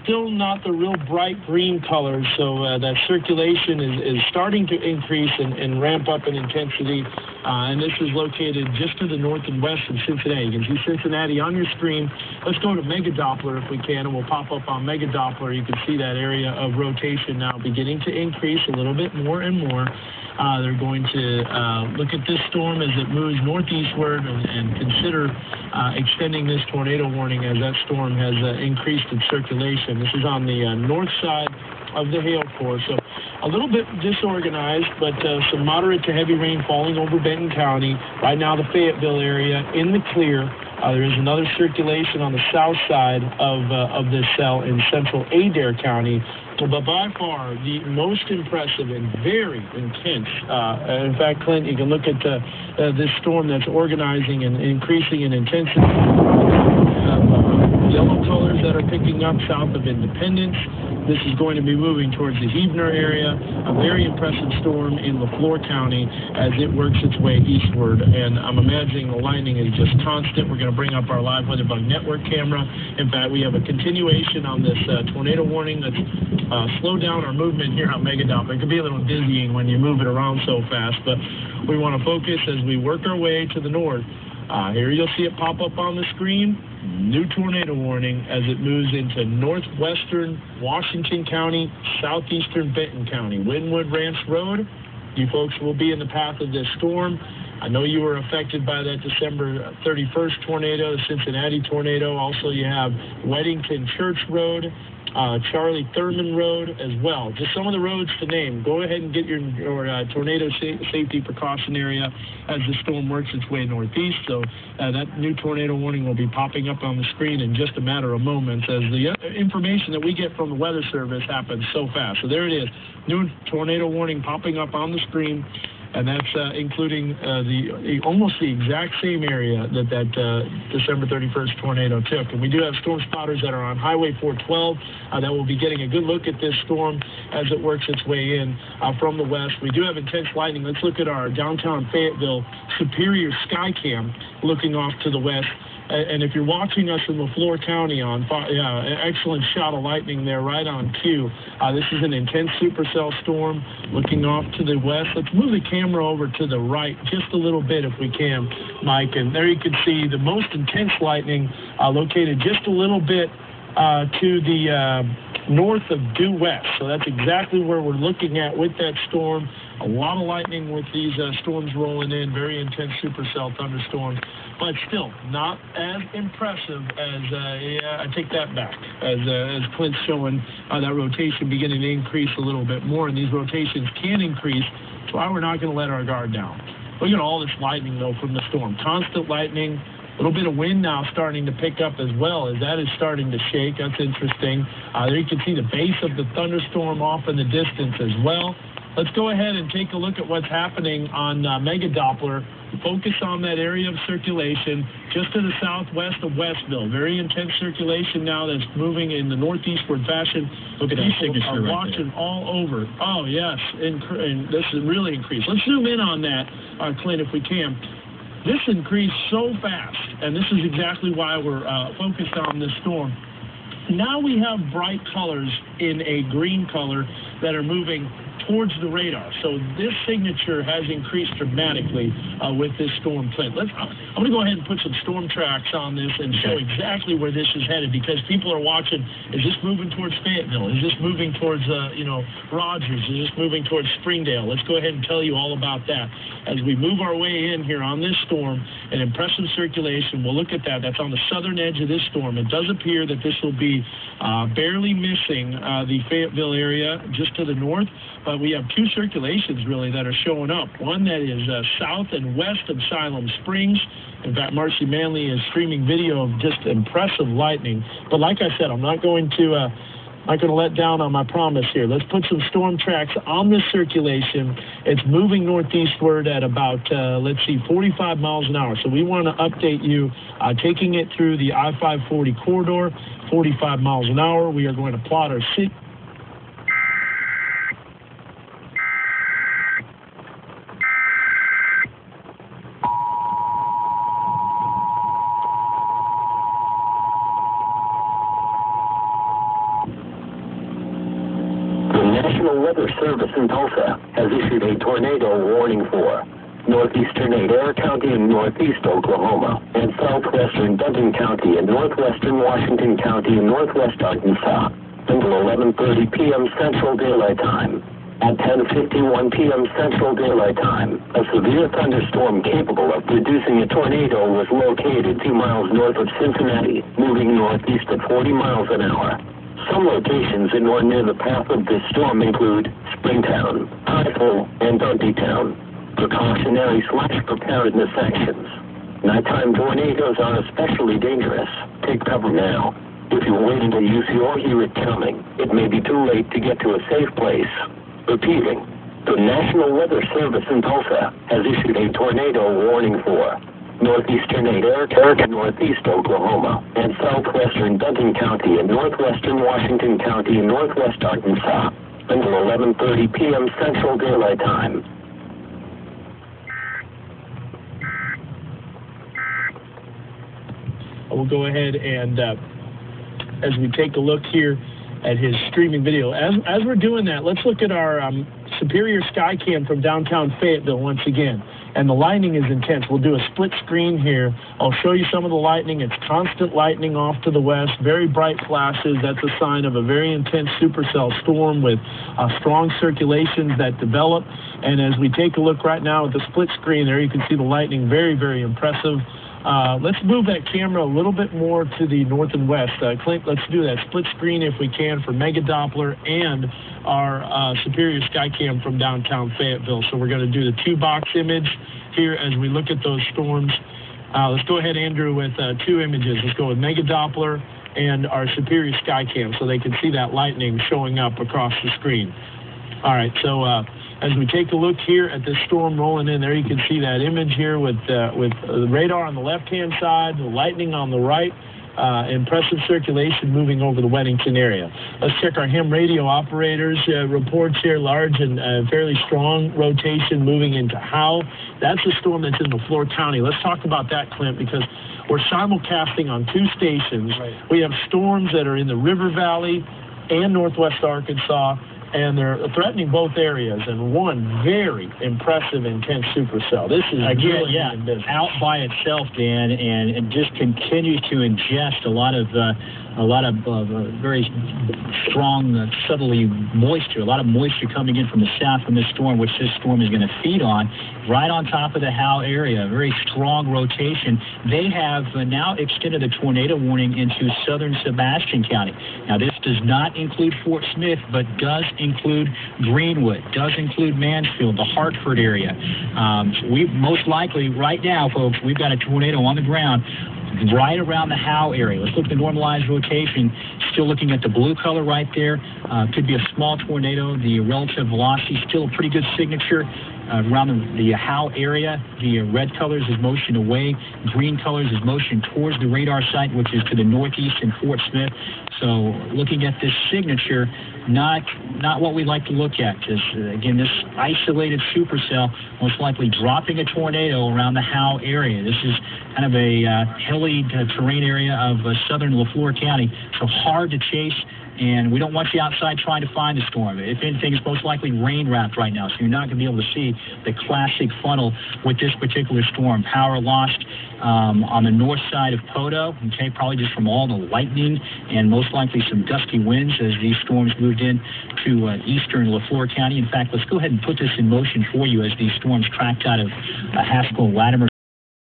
still not the real bright green colors, so that circulation is starting to increase and ramp up in intensity. And this is located just to the north and west of Cincinnati. You can see Cincinnati on your screen. Let's go to Mega Doppler if we can, and we'll pop up on Mega Doppler. You can see that area of rotation now beginning to increase a little bit more and more. They're going to look at this storm as it moves northeastward and consider extending this tornado warning as that storm has increased its circulation. This is on the north side of the hail core, so a little bit disorganized, but some moderate to heavy rain falling over Benton County. Right now, the Fayetteville area in the clear. There is another circulation on the south side of this cell in central Adair County. But by far, the most impressive and very intense, in fact, Clint, you can look at this storm that's organizing and increasing in intensity. Yellow colors that are picking up south of Independence. This is going to be moving towards the Heavener area, a very impressive storm in LaFleur County as it works its way eastward. And I'm imagining the lightning is just constant. We're going to bring up our live weather bug network camera. In fact, we have a continuation on this tornado warning that's slowed down our movement here on Mega Doppler. It can be a little dizzying when you move it around so fast, but we want to focus as we work our way to the north. Here you'll see it pop up on the screen. New tornado warning as it moves into northwestern Washington County, southeastern Benton County. Wynwood Ranch Road, you folks will be in the path of this storm. I know you were affected by that December 31st tornado, the Cincinnati tornado. Also, you have Weddington Church Road, Charlie Thurman Road as well. Just some of the roads to name. Go ahead and get your tornado safety precaution area as the storm works its way northeast. So that new tornado warning will be popping up on the screen in just a matter of moments as the information that we get from the Weather Service happens so fast. So there it is. New tornado warning popping up on the screen. And that's including almost the exact same area that December 31st tornado took. And we do have storm spotters that are on Highway 412 that will be getting a good look at this storm as it works its way in from the west. We do have intense lightning. Let's look at our downtown Fayetteville Superior Skycam looking off to the west. And if you're watching us in LaFleur County excellent shot of lightning there right on cue. This is an intense supercell storm looking off to the west. Let's move the camera over to the right just a little bit if we can, Mike. And there you can see the most intense lightning located just a little bit to the north of due west. So that's exactly where we're looking at with that storm. A lot of lightning with these storms rolling in, very intense supercell thunderstorms, but still not as impressive as, I take that back, as Clint's showing that rotation beginning to increase a little bit more, and these rotations can increase, so we're not going to let our guard down. Look at all this lightning, though, from the storm. Constant lightning, a little bit of wind now starting to pick up as well as that is starting to shake. That's interesting. There you can see the base of the thunderstorm off in the distance as well. Let's go ahead and take a look at what's happening on Mega Doppler. Focus on that area of circulation just to the southwest of Westville. Very intense circulation now that's moving in the northeastward fashion. Look at that signature right watching there. All over. Oh, yes. And this is really increased. Let's zoom in on that, Clint, if we can. This increased so fast, and this is exactly why we're focused on this storm. Now we have bright colors in a green color that are moving towards the radar. So this signature has increased dramatically with this storm, Clint. I'm going to go ahead and put some storm tracks on this and show exactly where this is headed, because people are watching. Is this moving towards Fayetteville? Is this moving towards, Rogers? Is this moving towards Springdale? Let's go ahead and tell you all about that. As we move our way in here on this storm, an impressive circulation, we'll look at that. That's on the southern edge of this storm. It does appear that this will be barely missing the Fayetteville area just to the north, but we have two circulations really that are showing up. One that is south and west of Siloam Springs. In fact, Marcy Manley is streaming video of just impressive lightning. But like I said, I'm not going to let down on my promise here. Let's put some storm tracks on this circulation. It's moving northeastward at about, 45 miles an hour. So we want to update you, taking it through the I-540 corridor, 45 miles an hour. We are going to plot our city. National Weather Service in Tulsa has issued a tornado warning for northeastern Adair County in northeast Oklahoma, and southwestern Benton County and northwestern Washington County in northwest Arkansas until 11:30 p.m. Central Daylight Time. At 10:51 p.m. Central Daylight Time, a severe thunderstorm capable of producing a tornado was located 2 miles north of Cincinnati, moving northeast at 40 miles an hour. Some locations in or near the path of this storm include Springtown, Highville, and Duntytown. Precautionary/preparedness actions. Nighttime tornadoes are especially dangerous. Take cover now. If you wait until you see or hear it coming, it may be too late to get to a safe place. Repeating, the National Weather Service in Tulsa has issued a tornado warning for northeastern Adair County, northeast Oklahoma, and southwestern Benton County and northwestern Washington County and northwest Arkansas until 11:30 p.m. Central Daylight Time. We'll go ahead and, as we take a look here at his streaming video, as we're doing that, let's look at our Superior Skycam from downtown Fayetteville once again. And the lightning is intense. We'll do a split screen here. I'll show you some of the lightning. It's constant lightning off to the west, very bright flashes. That's a sign of a very intense supercell storm with strong circulations that develop. And as we take a look right now at the split screen there, you can see the lightning, very, very impressive. Let's move that camera a little bit more to the north and west. Clint, let's do that split screen if we can for Mega Doppler and our Superior Skycam from downtown Fayetteville. So we're going to do the 2-box image here as we look at those storms. Let's go ahead, Andrew, with 2 images. Let's go with Mega Doppler and our Superior Skycam so they can see that lightning showing up across the screen. All right, so as we take a look here at this storm rolling in there, you can see that image here with the radar on the left-hand side, the lightning on the right, impressive circulation moving over the Weddington area. Let's check our ham radio operators reports here. Large and fairly strong rotation moving into Howe. That's a storm that's in LeFlore County. Let's talk about that, Clint, because we're simulcasting on 2 stations. Right. We have storms that are in the River Valley and northwest Arkansas, and they're threatening both areas, and one very impressive, intense supercell. This is again, really out by itself, Dan, and just continues to ingest a lot of very strong, southerly moisture, a lot of moisture coming in from the south from this storm, which this storm is going to feed on, right on top of the Howe area. Very strong rotation. They have now extended the tornado warning into southern Sebastian County. Now, this does not include Fort Smith, but does include Greenwood, does include Mansfield, the Hartford area. We most likely, right now, folks, we've got a tornado on the ground right around the Howe area. Let's look at the normalized rotation. Still looking at the blue color right there. Could be a small tornado. The relative velocity still a pretty good signature. Around the Howe area, the red colors is motion away. Green colors is motion towards the radar site, which is to the northeast in Fort Smith. So looking at this signature, not what we like to look at. Because, again, this isolated supercell most likely dropping a tornado around the Howe area. This is kind of a hilly terrain area of southern LeFlore County, so hard to chase. And we don't want you outside trying to find the storm. If anything, it's most likely rain-wrapped right now, so you're not going to be able to see the classic funnel with this particular storm. Power lost on the north side of Poteau, okay, probably just from all the lightning and most likely some gusty winds as these storms moved in to eastern LeFlore County. In fact, let's go ahead and put this in motion for you as these storms tracked out of Haskell and Latimer